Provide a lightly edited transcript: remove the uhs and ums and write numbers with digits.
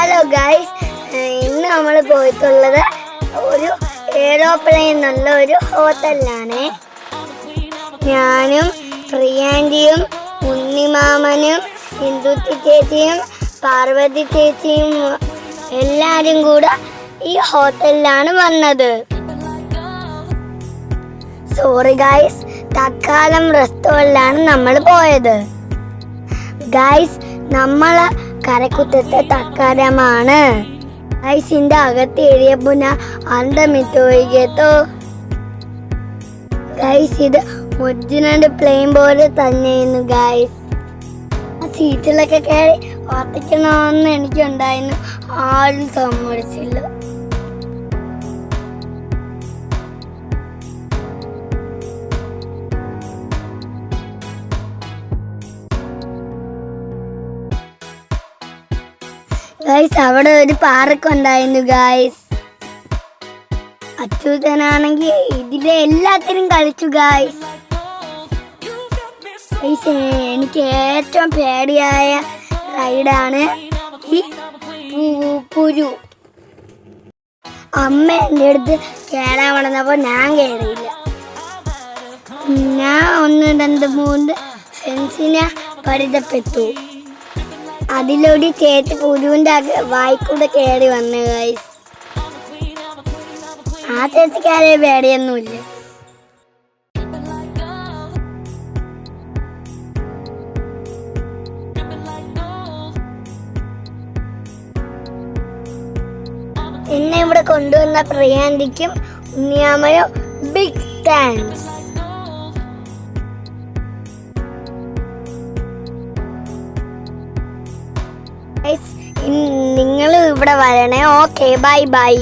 Hello guys, ഇന്ന് നമ്മൾ പോയിട്ടുള്ളത് ഒരു എയ്റോപ്ലെയിൻ എന്നുള്ള ഒരു ഹോട്ടലിലാണ്. ഞാനും പ്രിയാൻ്റിയും ഉണ്ണിമാമനും സിന്ധുത്തി ചേച്ചിയും പാർവതി ചേച്ചിയും എല്ലാവരും കൂടെ ഈ ഹോട്ടലിലാണ് വന്നത്. സോറി ഗൈസ്, തക്കാലം റെസ്റ്റോറൻറ്റിലാണ് നമ്മൾ പോയത്. ഗൈസ്, നമ്മളെ കരക്കുത്തത്തെ തക്കാരമാണ്. ഗൈസിന്റെ അകത്ത് എഴുതിയപ്പോ ഞാൻ അന്തമിട്ട് പോയിട്ടോ. ഗൈസ്, ഇത് ഒറിജിനൽ പ്ലെയിൻ പോലെ തന്നെയായിരുന്നു. ഗൈസ്, ആ സീറ്റിലൊക്കെ കയറി ഓർത്തിക്കണമെന്ന് എനിക്കുണ്ടായിരുന്നു. ആരും സമ്മതിച്ചില്ല. ഗൈസ്, അവിടെ ഒരു പാർക്ക് ഉണ്ടായിരുന്നു. ഗൈസ്, അച്യുതനാണെങ്കിൽ ഇതിലെ എല്ലാത്തിനും കളിച്ചു. ഗൈസ്, എനിക്ക് ഏറ്റവും പേടിയായ റൈഡാണ് ഈ പുരു. അമ്മ എൻ്റെ അടുത്ത് കയറാൻ വളർന്നപ്പോൾ ഞാൻ കയറിയില്ല. ഞാൻ 1, 2, 3 ഫ്രണ്ട്സിനെ പരിചയപ്പെട്ടു. അതിലൂടെ ചേച്ചി പുരുവിൻ്റെ വായിക്കൂടെ കയറി വന്നു. ഗൈസ്, ആ ചേച്ചിക്കാരെ പേടിയൊന്നുമില്ല. എന്നെ ഇവിടെ കൊണ്ടുവന്ന പ്രിയാന്റിക്കും ഉണ്ണിയാമനും ബിഗ് താങ്ക്സ്. നിങ്ങൾ ഇവിടെ വരണേ. Okay, bye bye.